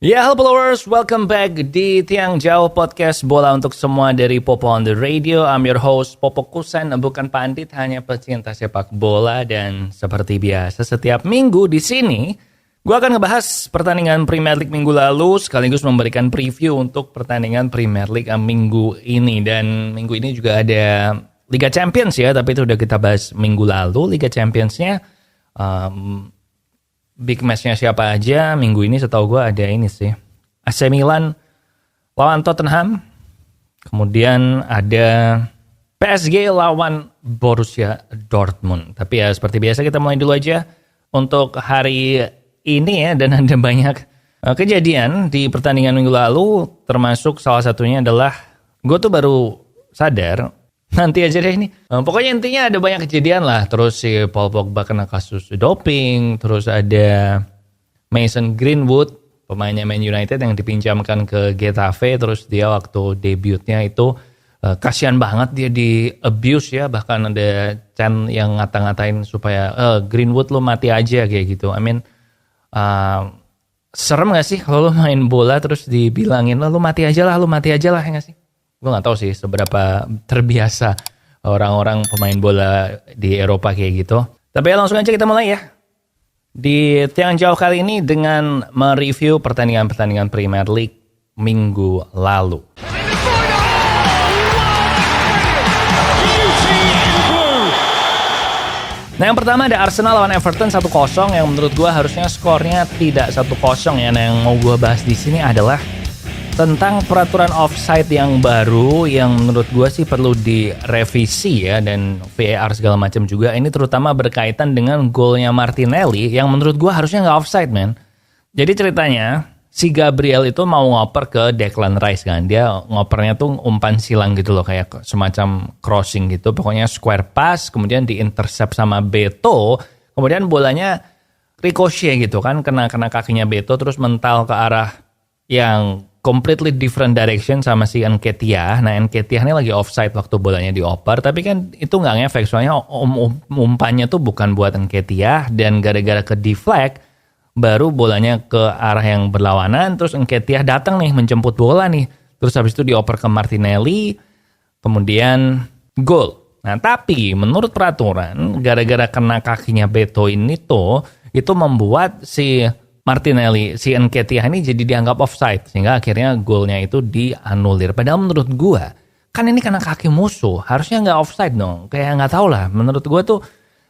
Ya, halo followers, welcome back di Tiang Jauh Podcast Bola untuk semua dari Popo on the Radio. I'm your host, Popo Kusen, bukan pandit, hanya pecinta sepak bola. Dan seperti biasa, setiap minggu di sini, gue akan ngebahas pertandingan Premier League minggu lalu, sekaligus memberikan preview untuk pertandingan Premier League minggu ini. Dan minggu ini juga ada Liga Champions ya, tapi itu udah kita bahas minggu lalu. Liga Champions-nya, big match-nya siapa aja minggu ini setahu gue ada ini sih. AC Milan lawan Tottenham. Kemudian ada PSG lawan Borussia Dortmund. Tapi ya seperti biasa kita mulai dulu aja untuk hari ini ya. Dan ada banyak kejadian di pertandingan minggu lalu. Termasuk salah satunya adalah gue tuh baru sadar. Nanti aja deh ini. Pokoknya intinya ada banyak kejadian lah. Terus si Paul Pogba kena kasus doping. Terus ada Mason Greenwood, pemainnya Man United yang dipinjamkan ke Getafe. Terus dia waktu debutnya itu kasihan banget dia di abuse ya. Bahkan ada Chan yang ngata-ngatain supaya Greenwood lu mati aja kayak gitu. I mean, serem gak sih kalau lu main bola terus dibilangin lu mati aja lah ya gak sih? Gue gak tahu sih seberapa terbiasa orang-orang pemain bola di Eropa kayak gitu. Tapi langsung aja kita mulai ya. Di Tiang Jauh kali ini dengan mereview pertandingan-pertandingan Premier League minggu lalu. Nah yang pertama ada Arsenal lawan Everton 1-0 yang menurut gue harusnya skornya tidak 1-0 ya. Nah yang mau gue bahas di sini adalah tentang peraturan offside yang baru yang menurut gue sih perlu direvisi ya, dan VAR segala macam juga. Ini terutama berkaitan dengan golnya Martinelli yang menurut gue harusnya nggak offside man. Jadi ceritanya si Gabriel itu mau ngoper ke Declan Rice kan, dia ngopernya tuh umpan silang gitu loh, kayak semacam crossing gitu, pokoknya square pass, kemudian diintercept sama Beto, kemudian bolanya ricochet gitu kan, kena kakinya Beto terus mental ke arah yang completely different direction sama si Nketiah. Nah Nketiah ini lagi offside waktu bolanya dioper, tapi kan itu nggak ngefek soalnya umpannya tuh bukan buat Nketiah, dan gara-gara ke deflect baru bolanya ke arah yang berlawanan, terus Nketiah datang nih menjemput bola nih, terus habis itu dioper ke Martinelli, kemudian gol. Nah tapi menurut peraturan gara-gara kena kakinya Beto ini tuh itu membuat si Martinelli, si Nketiah ini jadi dianggap offside, sehingga akhirnya golnya itu dianulir. Padahal menurut gue, kan ini kena kaki musuh, harusnya nggak offside dong. Kayak nggak tahu lah, menurut gue tuh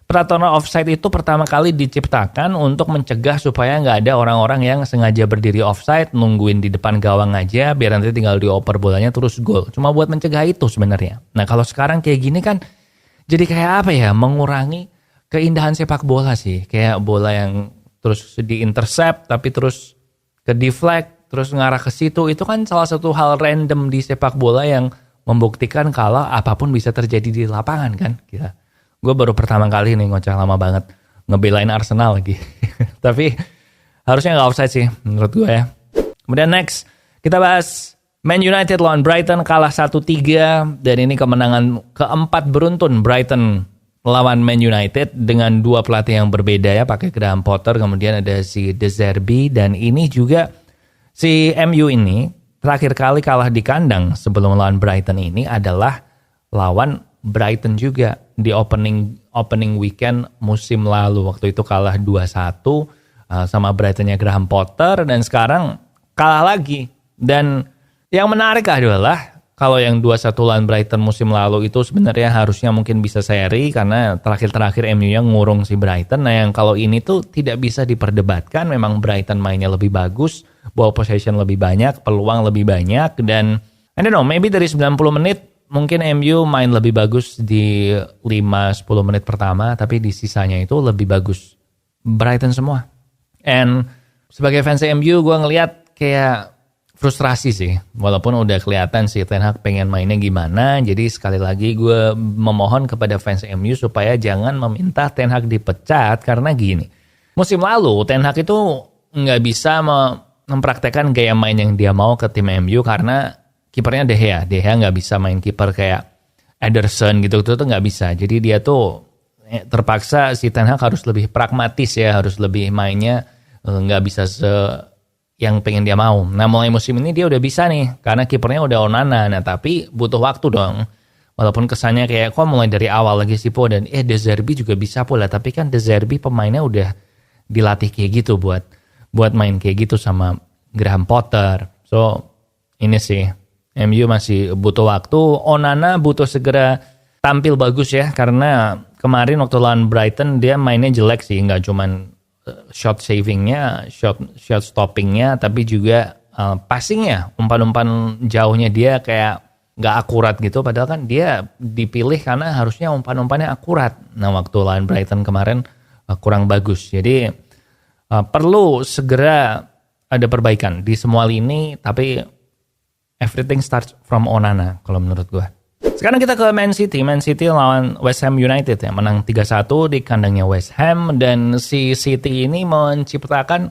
peraturan offside itu pertama kali diciptakan untuk mencegah supaya nggak ada orang-orang yang sengaja berdiri offside, nungguin di depan gawang aja, biar nanti tinggal dioper bolanya terus gol. Cuma buat mencegah itu sebenarnya. Nah kalau sekarang kayak gini kan, jadi kayak apa ya, mengurangi keindahan sepak bola sih. Kayak bola yang terus di-intercept, tapi terus ke deflect, terus ngarah ke situ. Itu kan salah satu hal random di sepak bola yang membuktikan kalau apapun bisa terjadi di lapangan kan. Gue baru pertama kali nih ngoceh lama banget ngebelain Arsenal lagi. Tapi harusnya nggak offside sih menurut gue ya. Kemudian next, kita bahas Man United lawan Brighton kalah 1-3. Dan ini kemenangan keempat beruntun Brighton lawan Man United dengan dua pelatih yang berbeda ya, pakai Graham Potter, kemudian ada si De Zerbi, dan ini juga si MU ini terakhir kali kalah di kandang sebelum lawan Brighton ini adalah lawan Brighton juga di opening weekend musim lalu. Waktu itu kalah 2-1 sama Brightonnya Graham Potter, dan sekarang kalah lagi. Dan yang menarik adalah kalau yang 2-1 lawan Brighton musim lalu itu sebenarnya harusnya mungkin bisa seri karena terakhir-terakhir MU-nya ngurung si Brighton. Nah yang kalau ini tuh tidak bisa diperdebatkan, memang Brighton mainnya lebih bagus, ball possession lebih banyak, peluang lebih banyak, dan I don't know, maybe dari 90 menit mungkin MU main lebih bagus di 5-10 menit pertama, tapi di sisanya itu lebih bagus Brighton semua. And sebagai fans MU gue ngelihat kayak frustrasi sih, walaupun udah kelihatan si Ten Hag pengen mainnya gimana. Jadi sekali lagi gue memohon kepada fans MU supaya jangan meminta Ten Hag dipecat, karena gini, musim lalu Ten Hag itu nggak bisa mempraktekkan gaya main yang dia mau ke tim MU karena kipernya De Gea nggak bisa main kiper kayak Ederson gitu tuh nggak bisa. Jadi dia tuh terpaksa si Ten Hag harus lebih pragmatis ya, harus lebih mainnya nggak bisa yang pengen dia mau. Nah mulai musim ini dia udah bisa nih karena kipernya udah Onana. Nah tapi butuh waktu dong. Walaupun kesannya kayak kok mulai dari awal lagi sih Po, dan De Zerbi juga bisa pula. Tapi kan De Zerbi pemainnya udah dilatih kayak gitu buat main kayak gitu sama Graham Potter. So ini sih MU masih butuh waktu. Onana butuh segera tampil bagus ya, karena kemarin waktu lawan Brighton dia mainnya jelek sih, nggak cuman shot savingnya, shot stoppingnya, tapi juga passingnya, umpan-umpan jauhnya dia kayak nggak akurat gitu. Padahal kan dia dipilih karena harusnya umpan-umpannya akurat. Nah waktu lawan Brighton kemarin kurang bagus. Jadi perlu segera ada perbaikan di semua lini, tapi everything starts from Onana kalau menurut gue. Sekarang kita ke Man City. Man City lawan West Ham United ya, menang 3-1 di kandangnya West Ham. Dan si City ini menciptakan,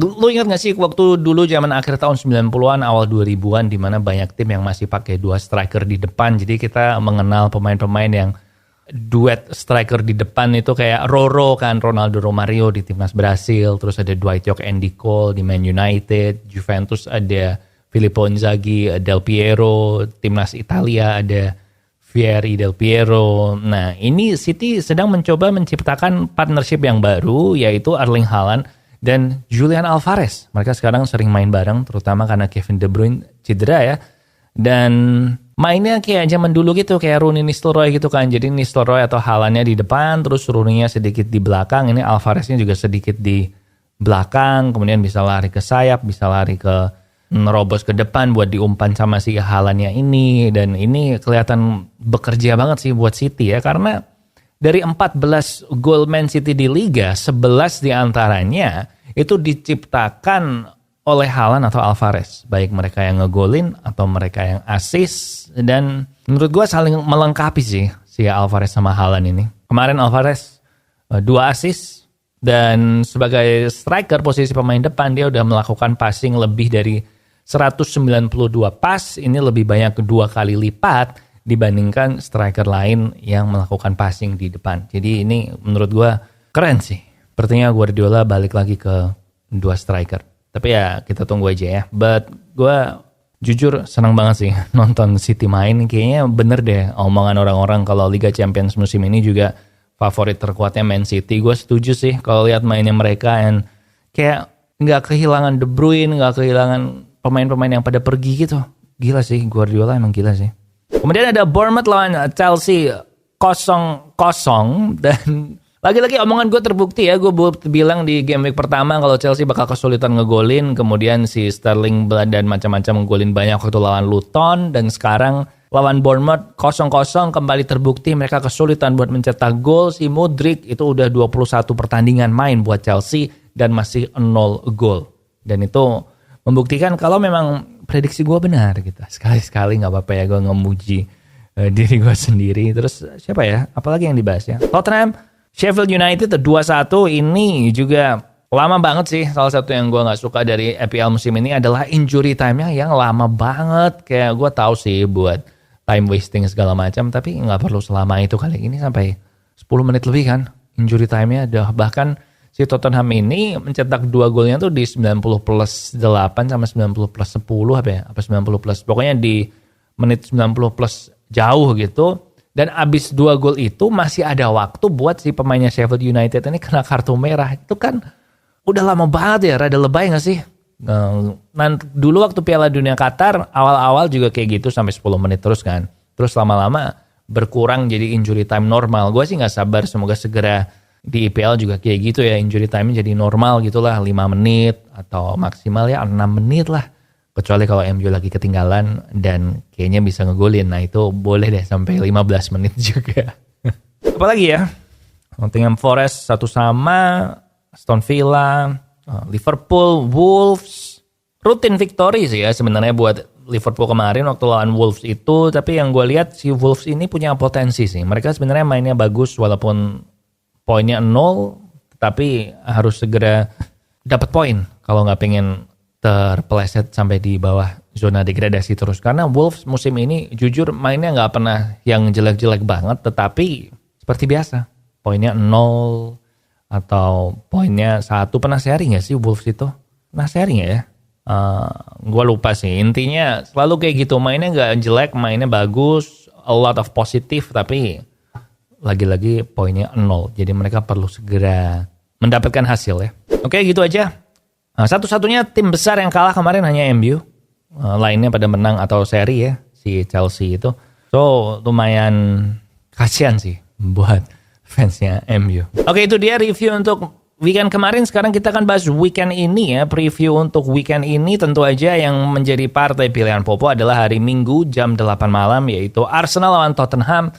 lu ingat gak sih waktu dulu zaman akhir tahun 90-an awal 2000-an di mana banyak tim yang masih pakai 2 striker di depan. Jadi kita mengenal pemain-pemain yang duet striker di depan itu kayak Roro kan, Ronaldo Romario di timnas Brasil, terus ada Dwight Yorke, Andy Cole di Man United. Juventus ada Filippo Inzaghi, Del Piero, timnas Italia ada Vieri, Del Piero. Nah ini City sedang mencoba menciptakan partnership yang baru, yaitu Erling Haaland dan Julian Alvarez. Mereka sekarang sering main bareng, terutama karena Kevin De Bruyne cedera ya. Dan mainnya kayak zaman dulu gitu, kayak Rooney Nistelrooy gitu kan. Jadi Nistelrooy atau Haalandnya di depan, terus Rooney-nya sedikit di belakang. Ini Alvareznya juga sedikit di belakang, kemudian bisa lari ke sayap, bisa lari ke nerobos ke depan buat diumpan sama si Haalandnya ini. Dan ini kelihatan bekerja banget sih buat City ya, karena dari 14 gol Man City di Liga, 11 diantaranya itu diciptakan oleh Haaland atau Alvarez. Baik mereka yang ngegolin atau mereka yang assist. Dan menurut gue saling melengkapi sih si Alvarez sama Haaland ini. Kemarin Alvarez 2 assist, dan sebagai striker posisi pemain depan dia udah melakukan passing lebih dari 192 pas. Ini lebih banyak 2 kali lipat dibandingkan striker lain yang melakukan passing di depan. Jadi ini menurut gue keren sih. Sepertinya Guardiola balik lagi ke 2 striker. Tapi ya kita tunggu aja ya. But gue jujur senang banget sih nonton City main. Kayaknya bener deh omongan orang-orang kalau Liga Champions musim ini juga favorit terkuatnya Man City. Gue setuju sih kalau lihat mainnya mereka, and kayak nggak kehilangan De Bruyne, nggak kehilangan pemain-pemain yang pada pergi gitu. Gila sih, Guardiola emang gila sih. Kemudian ada Bournemouth lawan Chelsea 0-0. Dan lagi-lagi omongan gue terbukti ya. Gue bilang di game week pertama kalau Chelsea bakal kesulitan ngegolin. Kemudian si Sterling dan macam-macam ngegolin banyak waktu lawan Luton. Dan sekarang lawan Bournemouth 0-0 kembali terbukti mereka kesulitan buat mencetak gol. Si Mudryk itu udah 21 pertandingan main buat Chelsea dan masih 0 gol. Dan itu membuktikan kalau memang prediksi gue benar gitu. Sekali-sekali gak apa-apa ya gue ngemuji diri gue sendiri. Terus siapa ya? Apalagi yang dibahas ya? Tottenham, Sheffield United 2-1. Ini juga lama banget sih. Salah satu yang gue gak suka dari EPL musim ini adalah injury time-nya yang lama banget. Kayak gue tahu sih buat time wasting segala macam, tapi gak perlu selama itu kali. Ini sampai 10 menit lebih kan injury time-nya. Bahkan si Tottenham ini mencetak 2 golnya tuh di 90+8 sama 90+10 apa ya? Apa 90+. Pokoknya di menit 90+ jauh gitu. Dan abis 2 gol itu masih ada waktu buat si pemainnya Sheffield United ini kena kartu merah. Itu kan udah lama banget ya, rada lebay gak sih? Nanti dulu waktu Piala Dunia Qatar awal-awal juga kayak gitu sampai 10 menit terus kan. Terus lama-lama berkurang jadi injury time normal. Gue sih gak sabar semoga segera di IPL juga kayak gitu ya, injury time jadi normal gitulah, 5 menit atau maksimal ya 6 menit lah. Kecuali kalau MU lagi ketinggalan dan kayaknya bisa ngegolin. Nah itu boleh deh sampai 15 menit juga. Apalagi ya? Nottingham Forest 1-1, Aston Villa, Liverpool, Wolves. Rutin victory sih ya sebenarnya buat Liverpool kemarin waktu lawan Wolves itu. Tapi yang gue lihat si Wolves ini punya potensi sih. Mereka sebenarnya mainnya bagus walaupun poinnya 0, tapi harus segera dapat poin kalau nggak pengen terpeleset sampai di bawah zona degradasi terus. Karena Wolves musim ini jujur mainnya nggak pernah yang jelek-jelek banget, tetapi seperti biasa poinnya 0 atau poinnya 1. Pernah seri nggak sih Wolves itu? Pernah sharing ya? Gue lupa sih. Intinya selalu kayak gitu. Mainnya nggak jelek, mainnya bagus, a lot of positif, tapi lagi-lagi poinnya 0. Jadi mereka perlu segera mendapatkan hasil ya. Oke, gitu aja. Satu-satunya tim besar yang kalah kemarin hanya MU. Lainnya pada menang atau seri ya, si Chelsea itu. So, lumayan kasihan sih buat fansnya MU. Oke, itu dia review untuk weekend kemarin. Sekarang kita akan bahas weekend ini ya. Preview untuk weekend ini tentu aja yang menjadi partai pilihan Popo adalah hari Minggu jam 8 malam, yaitu Arsenal lawan Tottenham.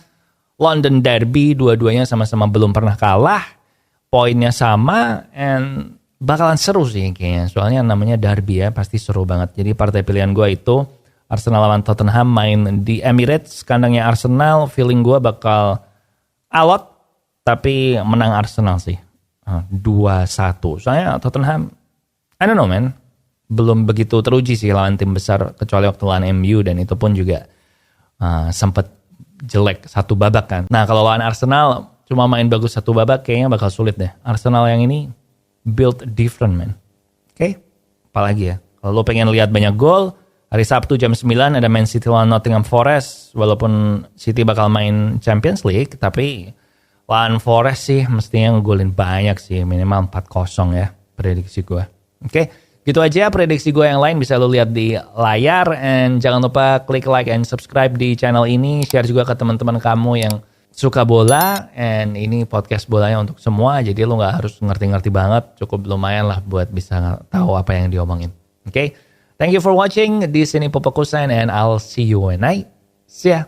London Derby, dua-duanya sama-sama belum pernah kalah. Poinnya sama, and bakalan seru sih kayaknya. Soalnya namanya Derby ya, pasti seru banget. Jadi partai pilihan gue itu Arsenal lawan Tottenham, main di Emirates, kandangnya Arsenal. Feeling gue bakal alot, tapi menang Arsenal sih. 2-1. Soalnya Tottenham, I don't know man, belum begitu teruji sih lawan tim besar, kecuali waktu lawan MU, dan itu pun juga sempet jelek satu babak kan. Nah kalau lawan Arsenal cuma main bagus satu babak, kayaknya bakal sulit deh. Arsenal yang ini build different man. Oke? Apalagi ya, kalau lo pengen lihat banyak gol, hari Sabtu jam 9 ada Man City lawan Nottingham Forest. Walaupun City bakal main Champions League, tapi lawan Forest sih mestinya ngegolin banyak sih, minimal 4-0 ya prediksi gue. Oke? Gitu aja prediksi gue, yang lain bisa lo lihat di layar. And jangan lupa klik like and subscribe di channel ini. Share juga ke teman-teman kamu yang suka bola. And ini podcast bolanya untuk semua. Jadi lo gak harus ngerti-ngerti banget. Cukup lumayan lah buat bisa tahu apa yang diomongin. Oke? Thank you for watching. Di sini Popo Kusain, and I'll see you when I see ya.